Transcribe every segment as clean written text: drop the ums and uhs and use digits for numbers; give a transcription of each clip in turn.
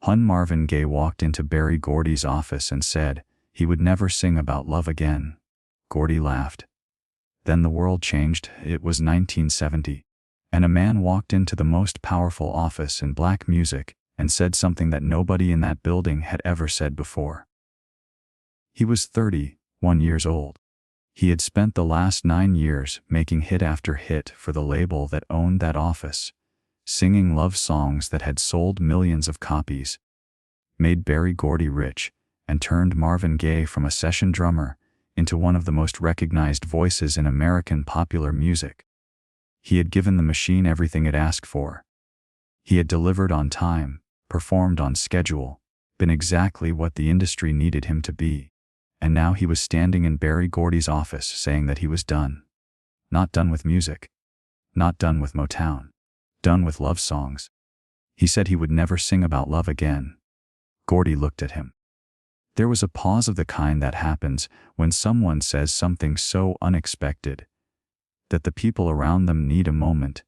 Marvin Gaye walked into Berry Gordy's office and said he would never sing about love again. Gordy laughed. Then the world changed. It was 1970. And a man walked into the most powerful office in black music and said something that nobody in that building had ever said before. He was 31 years old. He had spent the last 9 years making hit after hit for the label that owned that office, singing love songs that had sold millions of copies, made Berry Gordy rich, and turned Marvin Gaye from a session drummer into one of the most recognized voices in American popular music. He had given the machine everything it asked for. He had delivered on time, performed on schedule, been exactly what the industry needed him to be. And now he was standing in Berry Gordy's office saying that he was done. Not done with music. Not done with Motown. Done with love songs. He said he would never sing about love again. Gordy looked at him. There was a pause of the kind that happens when someone says something so unexpected that the people around them need a moment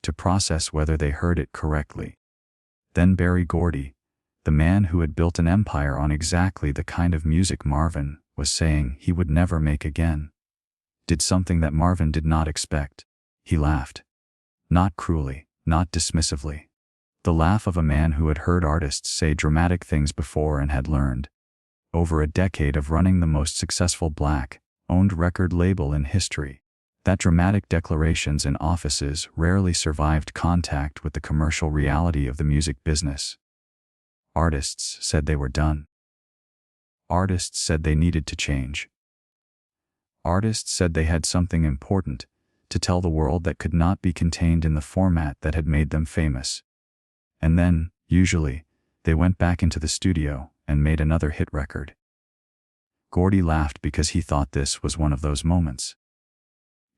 to process whether they heard it correctly. Then Berry Gordy, the man who had built an empire on exactly the kind of music Marvin was saying he would never make again, did something that Marvin did not expect. He laughed. Not cruelly, not dismissively. The laugh of a man who had heard artists say dramatic things before and had learned, over a decade of running the most successful black-owned record label in history, that dramatic declarations in offices rarely survived contact with the commercial reality of the music business. Artists said they were done. Artists said they needed to change. Artists said they had something important to tell the world that could not be contained in the format that had made them famous. And then, usually, they went back into the studio and made another hit record. Gordy laughed because he thought this was one of those moments.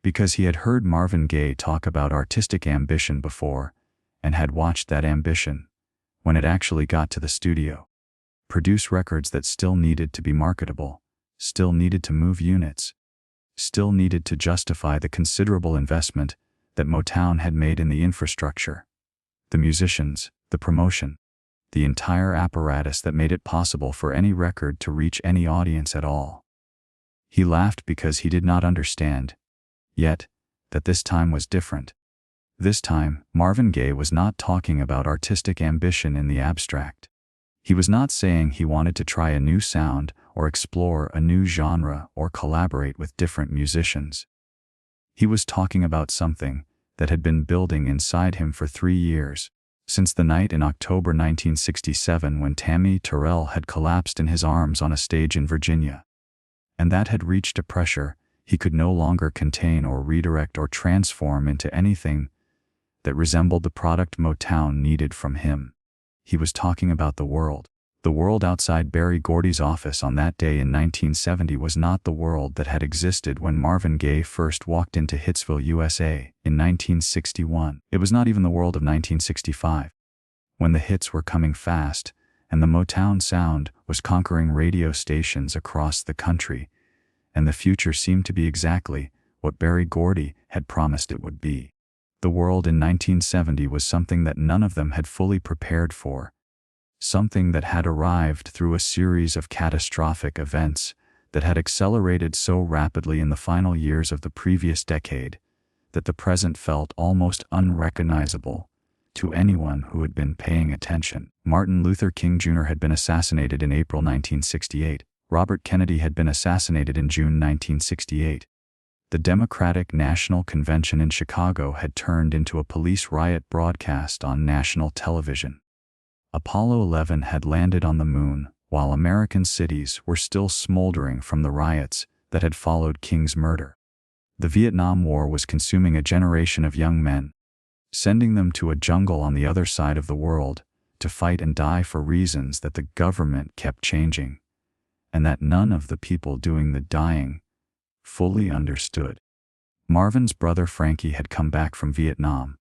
Because he had heard Marvin Gaye talk about artistic ambition before, and had watched that ambition, when it actually got to the studio, produce records that still needed to be marketable, still needed to move units, still needed to justify the considerable investment that Motown had made in the infrastructure, the musicians, the promotion, the entire apparatus that made it possible for any record to reach any audience at all. He laughed because he did not understand, yet, that this time was different. This time, Marvin Gaye was not talking about artistic ambition in the abstract. He was not saying he wanted to try a new sound or explore a new genre or collaborate with different musicians. He was talking about something that had been building inside him for 3 years, since the night in October 1967 when Tammi Terrell had collapsed in his arms on a stage in Virginia. And that had reached a pressure he could no longer contain or redirect or transform into anything that resembled the product Motown needed from him. He was talking about the world. The world outside Berry Gordy's office on that day in 1970 was not the world that had existed when Marvin Gaye first walked into Hitsville, USA, in 1961. It was not even the world of 1965, when the hits were coming fast and the Motown sound was conquering radio stations across the country, and the future seemed to be exactly what Berry Gordy had promised it would be. The world in 1970 was something that none of them had fully prepared for, something that had arrived through a series of catastrophic events that had accelerated so rapidly in the final years of the previous decade that the present felt almost unrecognizable to anyone who had been paying attention. Martin Luther King Jr. had been assassinated in April 1968. Robert Kennedy had been assassinated in June 1968. The Democratic National Convention in Chicago had turned into a police riot broadcast on national television. Apollo 11 had landed on the moon, while American cities were still smoldering from the riots that had followed King's murder. The Vietnam War was consuming a generation of young men, sending them to a jungle on the other side of the world to fight and die for reasons that the government kept changing, and that none of the people doing the dying fully understood. Marvin's brother Frankie had come back from Vietnam.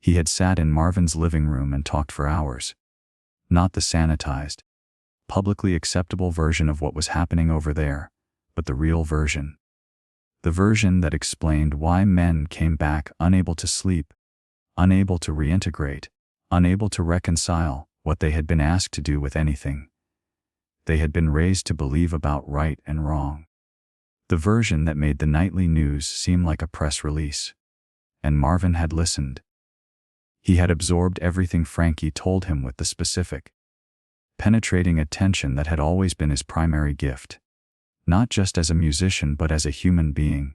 He had sat in Marvin's living room and talked for hours. Not the sanitized, publicly acceptable version of what was happening over there, but the real version. The version that explained why men came back unable to sleep, unable to reintegrate, unable to reconcile, what they had been asked to do with anything they had been raised to believe about right and wrong. The version that made the nightly news seem like a press release. And Marvin had listened. He had absorbed everything Frankie told him with the specific, penetrating attention that had always been his primary gift. Not just as a musician but as a human being.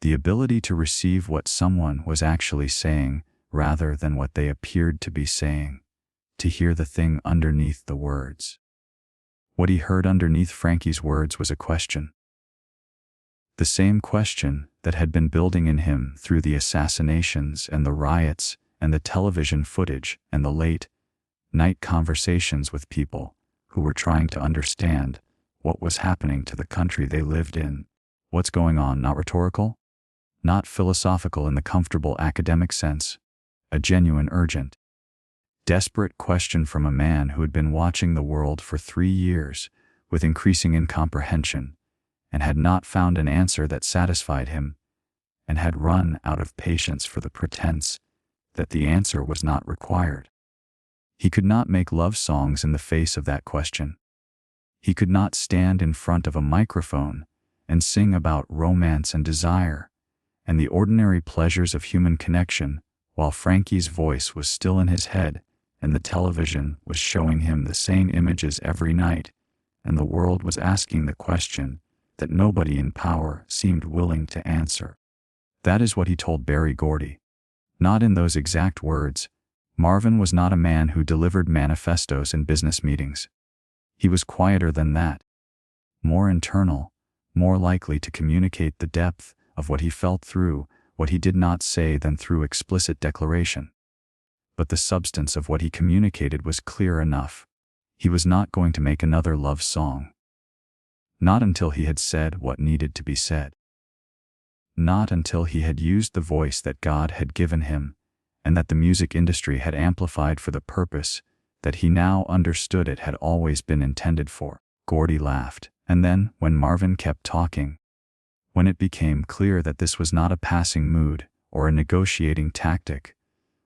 The ability to receive what someone was actually saying rather than what they appeared to be saying. To hear the thing underneath the words. What he heard underneath Frankie's words was a question. The same question that had been building in him through the assassinations and the riots and the television footage and the late-night conversations with people who were trying to understand what was happening to the country they lived in. What's going on? Not rhetorical, not philosophical in the comfortable academic sense. A genuine, urgent, desperate question from a man who had been watching the world for 3 years with increasing incomprehension and had not found an answer that satisfied him and had run out of patience for the pretense that the answer was not required. He could not make love songs in the face of that question. He could not stand in front of a microphone and sing about romance and desire and the ordinary pleasures of human connection while Frankie's voice was still in his head and the television was showing him the same images every night, and the world was asking the question that nobody in power seemed willing to answer. That is what he told Berry Gordy. Not in those exact words. Marvin was not a man who delivered manifestos in business meetings. He was quieter than that. More internal, more likely to communicate the depth of what he felt through what he did not say than through explicit declaration. But the substance of what he communicated was clear enough. He was not going to make another love song. Not until he had said what needed to be said. Not until he had used the voice that God had given him, and that the music industry had amplified for the purpose that he now understood it had always been intended for. Gordy laughed, and then, when Marvin kept talking, when it became clear that this was not a passing mood, or a negotiating tactic,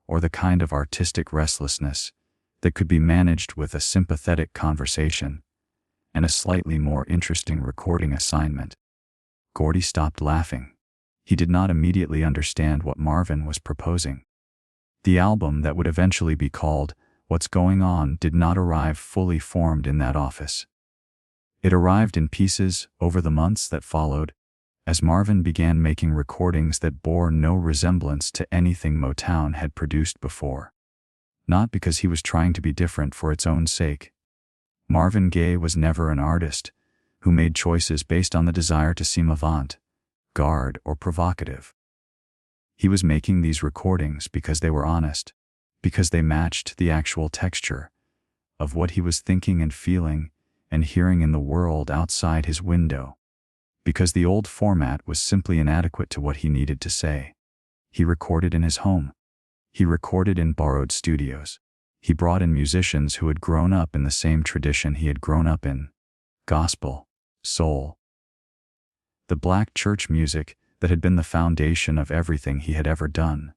or the kind of artistic restlessness that could be managed with a sympathetic conversation and a slightly more interesting recording assignment, Gordy stopped laughing. He did not immediately understand what Marvin was proposing. The album that would eventually be called What's Going On did not arrive fully formed in that office. It arrived in pieces over the months that followed, as Marvin began making recordings that bore no resemblance to anything Motown had produced before. Not because he was trying to be different for its own sake. Marvin Gaye was never an artist who made choices based on the desire to seem avant-garde or provocative. He was making these recordings because they were honest, because they matched the actual texture of what he was thinking and feeling and hearing in the world outside his window. Because the old format was simply inadequate to what he needed to say. He recorded in his home. He recorded in borrowed studios. He brought in musicians who had grown up in the same tradition he had grown up in. Gospel, soul. The black church music that had been the foundation of everything he had ever done.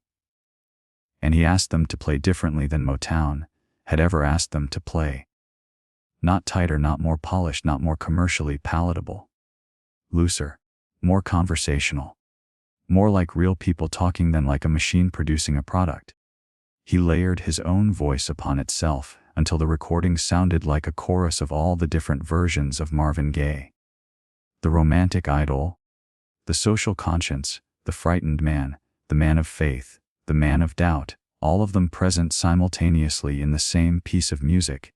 And he asked them to play differently than Motown had ever asked them to play. Not tighter, not more polished, not more commercially palatable. Looser, more conversational, more like real people talking than like a machine producing a product. He layered his own voice upon itself until the recording sounded like a chorus of all the different versions of Marvin Gaye. The romantic idol, the social conscience, the frightened man, the man of faith, the man of doubt, all of them present simultaneously in the same piece of music,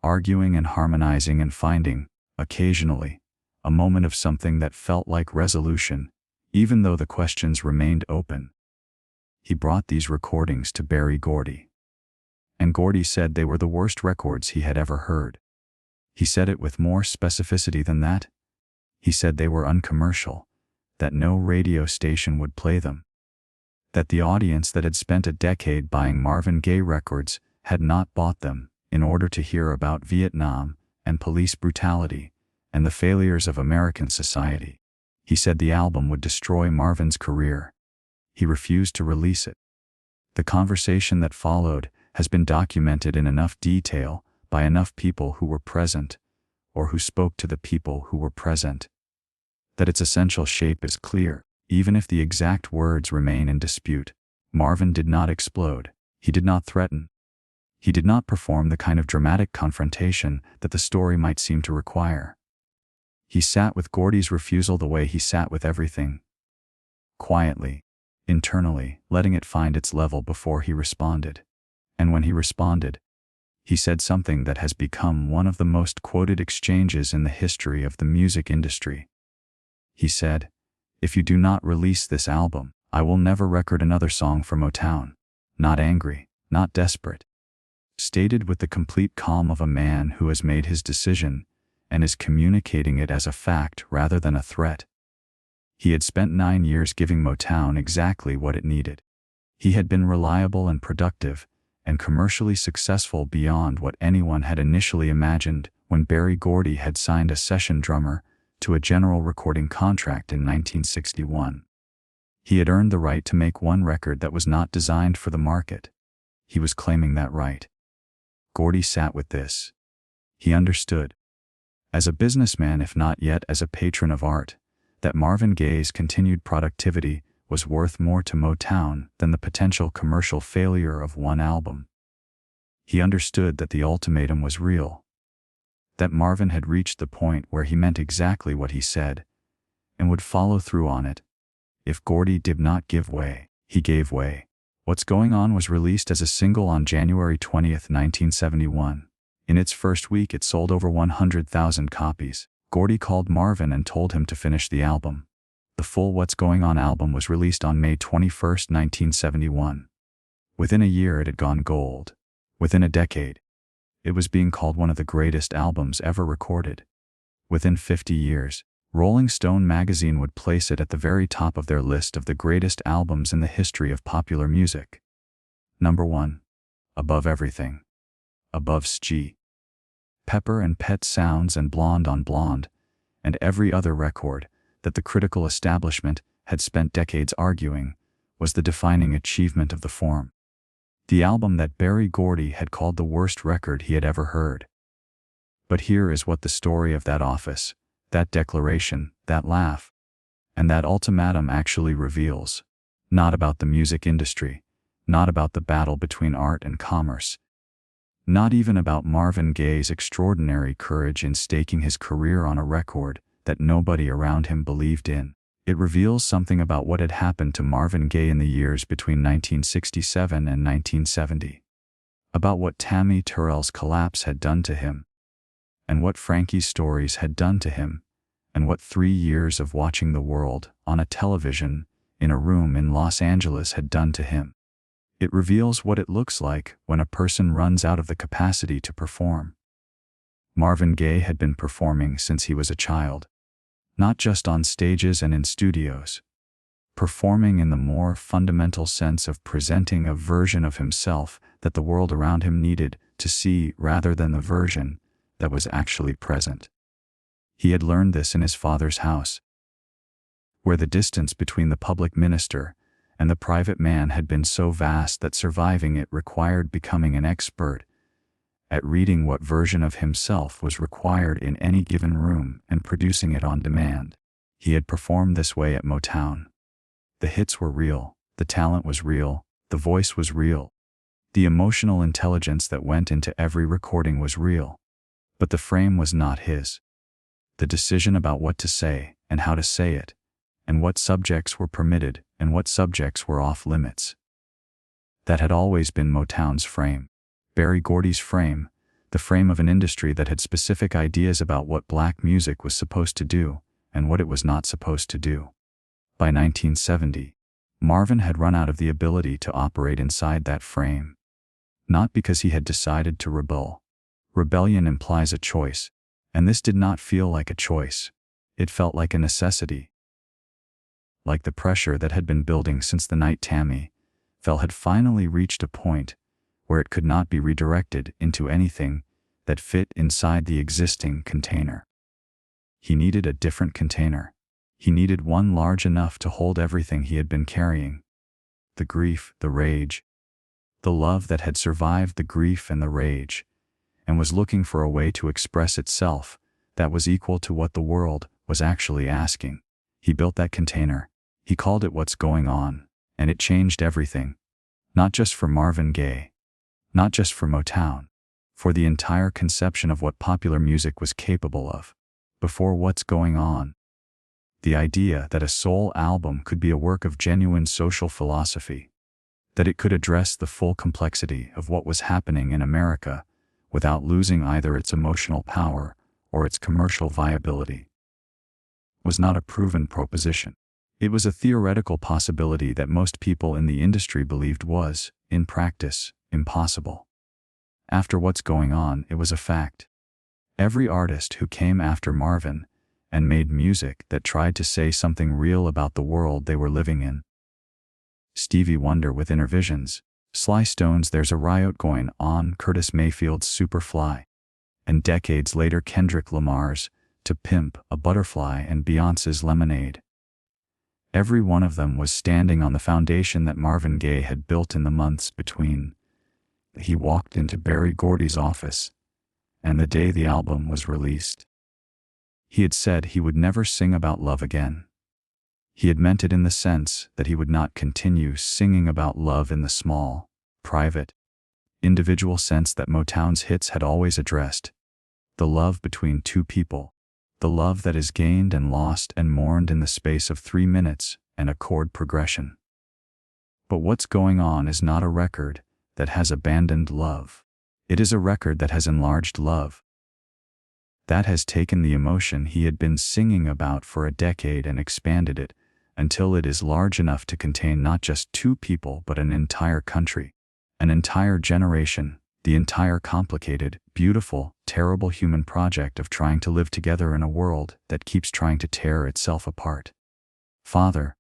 arguing and harmonizing and finding, occasionally, a moment of something that felt like resolution, even though the questions remained open. He brought these recordings to Berry Gordy. And Gordy said they were the worst records he had ever heard. He said it with more specificity than that. He said they were uncommercial, that no radio station would play them. That the audience that had spent a decade buying Marvin Gaye records had not bought them in order to hear about Vietnam and police brutality and the failures of American society. He said the album would destroy Marvin's career. He refused to release it. The conversation that followed has been documented in enough detail by enough people who were present, or who spoke to the people who were present, that its essential shape is clear, even if the exact words remain in dispute. Marvin did not explode. He did not threaten. He did not perform the kind of dramatic confrontation that the story might seem to require. He sat with Gordy's refusal the way he sat with everything. Quietly, internally, letting it find its level before he responded. And when he responded, he said something that has become one of the most quoted exchanges in the history of the music industry. He said, "If you do not release this album, I will never record another song for Motown." Not angry, not desperate. Stated with the complete calm of a man who has made his decision and is communicating it as a fact rather than a threat. He had spent 9 years giving Motown exactly what it needed. He had been reliable and productive, and commercially successful beyond what anyone had initially imagined when Berry Gordy had signed a session drummer to a general recording contract in 1961. He had earned the right to make one record that was not designed for the market. He was claiming that right. Gordy sat with this. He understood, as a businessman if not yet as a patron of art, that Marvin Gaye's continued productivity was worth more to Motown than the potential commercial failure of one album. He understood that the ultimatum was real, that Marvin had reached the point where he meant exactly what he said, and would follow through on it. If Gordy did not give way, he gave way. What's Going On was released as a single on January 20, 1971. In its first week it sold over 100,000 copies. Gordy called Marvin and told him to finish the album. The full What's Going On album was released on May 21, 1971. Within a year it had gone gold. Within a decade, it was being called one of the greatest albums ever recorded. Within 50 years, Rolling Stone magazine would place it at the very top of their list of the greatest albums in the history of popular music. Number 1. Above Everything. Above Sgt. Pepper and Pet Sounds and Blonde on Blonde, and every other record that the critical establishment had spent decades arguing was the defining achievement of the form. The album that Berry Gordy had called the worst record he had ever heard. But here is what the story of that office, that declaration, that laugh, and that ultimatum actually reveals. Not about the music industry, not about the battle between art and commerce, not even about Marvin Gaye's extraordinary courage in staking his career on a record that nobody around him believed in. It reveals something about what had happened to Marvin Gaye in the years between 1967 and 1970. About what Tammi Terrell's collapse had done to him, and what Frankie's stories had done to him, and what 3 years of watching the world on a television in a room in Los Angeles had done to him. It reveals what it looks like when a person runs out of the capacity to perform. Marvin Gaye had been performing since he was a child, not just on stages and in studios, performing in the more fundamental sense of presenting a version of himself that the world around him needed to see rather than the version that was actually present. He had learned this in his father's house, where the distance between the public minister and the private man had been so vast that surviving it required becoming an expert at reading what version of himself was required in any given room and producing it on demand. He had performed this way at Motown. The hits were real, the talent was real, the voice was real, the emotional intelligence that went into every recording was real. But the frame was not his. The decision about what to say and how to say it, and what subjects were permitted and what subjects were off limits. That had always been Motown's frame. Berry Gordy's frame, the frame of an industry that had specific ideas about what black music was supposed to do and what it was not supposed to do. By 1970, Marvin had run out of the ability to operate inside that frame. Not because he had decided to rebel. Rebellion implies a choice, and this did not feel like a choice. It felt like a necessity. Like the pressure that had been building since the night Tammi Terrell had finally reached a point where it could not be redirected into anything that fit inside the existing container. He needed a different container. He needed one large enough to hold everything he had been carrying. The grief, the rage, The love that had survived the grief and the rage, and was looking for a way to express itself that was equal to what the world was actually asking. He built that container. He called it What's Going On, and it changed everything. Not just for Marvin Gaye, not just for Motown, for the entire conception of what popular music was capable of. Before What's Going On, the idea that a soul album could be a work of genuine social philosophy, that it could address the full complexity of what was happening in America without losing either its emotional power or its commercial viability, was not a proven proposition. It was a theoretical possibility that most people in the industry believed was, in practice, impossible. After What's Going On, it was a fact. Every artist who came after Marvin and made music that tried to say something real about the world they were living in. Stevie Wonder with Inner Visions, Sly Stone's There's a Riot Going On, Curtis Mayfield's Superfly, and decades later Kendrick Lamar's To Pimp a Butterfly and Beyoncé's Lemonade. Every one of them was standing on the foundation that Marvin Gaye had built in the months between he walked into Berry Gordy's office and the day the album was released. He had said he would never sing about love again. He had meant it in the sense that he would not continue singing about love in the small, private, individual sense that Motown's hits had always addressed. The love between two people, the love that is gained and lost and mourned in the space of 3 minutes and a chord progression. But What's Going On is not a record that has abandoned love. It is a record that has enlarged love, that has taken the emotion he had been singing about for a decade and expanded it until it is large enough to contain not just two people but an entire country, an entire generation, the entire complicated, beautiful, terrible human project of trying to live together in a world that keeps trying to tear itself apart. Father,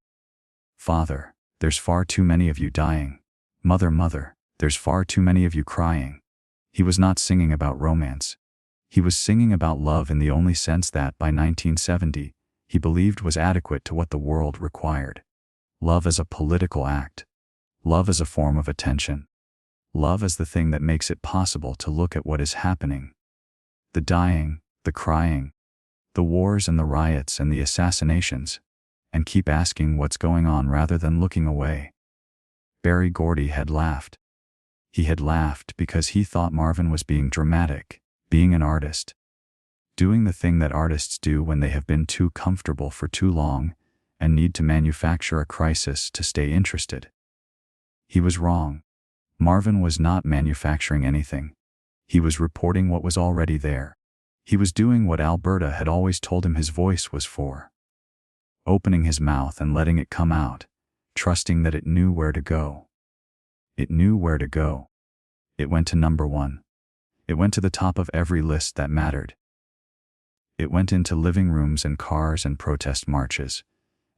Father, there's far too many of you dying. Mother, Mother, there's far too many of you crying. He was not singing about romance. He was singing about love in the only sense that, by 1970, he believed was adequate to what the world required. Love as a political act. Love as a form of attention. Love as the thing that makes it possible to look at what is happening. The dying, the crying, the wars and the riots and the assassinations, and keep asking what's going on rather than looking away. Berry Gordy had laughed. He had laughed because he thought Marvin was being dramatic, being an artist, doing the thing that artists do when they have been too comfortable for too long and need to manufacture a crisis to stay interested. He was wrong. Marvin was not manufacturing anything. He was reporting what was already there. He was doing what Alberta had always told him his voice was for. Opening his mouth and letting it come out, trusting that it knew where to go. It knew where to go. It went to number one. It went to the top of every list that mattered. It went into living rooms and cars and protest marches,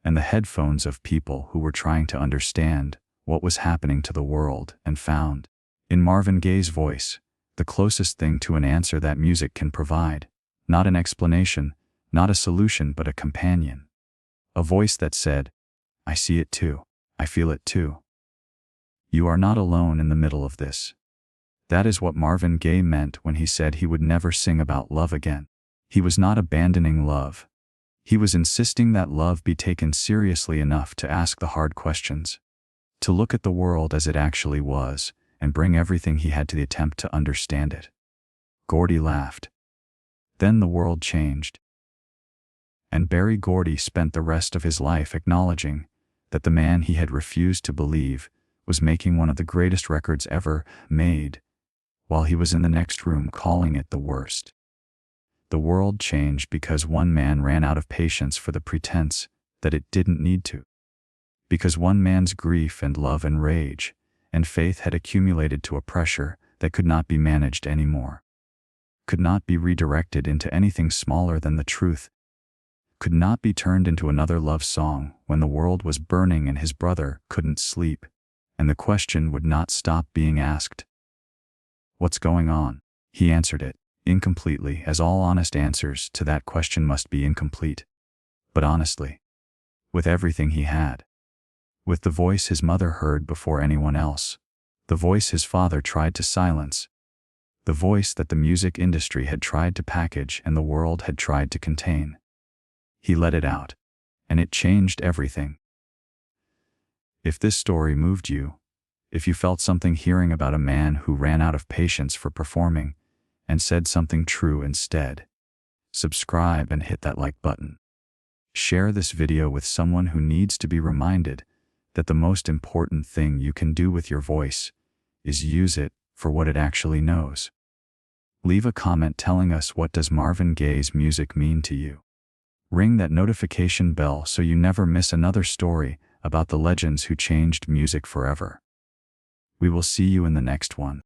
and the headphones of people who were trying to understand what was happening to the world and found, in Marvin Gaye's voice, the closest thing to an answer that music can provide. Not an explanation, not a solution, but a companion. A voice that said, I see it too, I feel it too. You are not alone in the middle of this. That is what Marvin Gaye meant when he said he would never sing about love again. He was not abandoning love. He was insisting that love be taken seriously enough to ask the hard questions, to look at the world as it actually was, and bring everything he had to the attempt to understand it. Gordy laughed. Then the world changed. And Berry Gordy spent the rest of his life acknowledging that the man he had refused to believe was making one of the greatest records ever made, while he was in the next room calling it the worst. The world changed because one man ran out of patience for the pretense that it didn't need to. Because one man's grief and love and rage and faith had accumulated to a pressure that could not be managed anymore, could not be redirected into anything smaller than the truth, could not be turned into another love song when the world was burning and his brother couldn't sleep, and the question would not stop being asked. What's going on? He answered it, incompletely, as all honest answers to that question must be incomplete. But honestly. With everything he had. With the voice his mother heard before anyone else. The The voice his father tried to silence. The voice that the music industry had tried to package and the world had tried to contain. He let it out. And it changed everything. If this story moved you, if you felt something hearing about a man who ran out of patience for performing and said something true instead, subscribe and hit that like button. Share this video with someone who needs to be reminded that the most important thing you can do with your voice is use it for what it actually knows. Leave a comment telling us, what does Marvin Gaye's music mean to you? Ring that notification bell so you never miss another story about the legends who changed music forever. We will see you in the next one.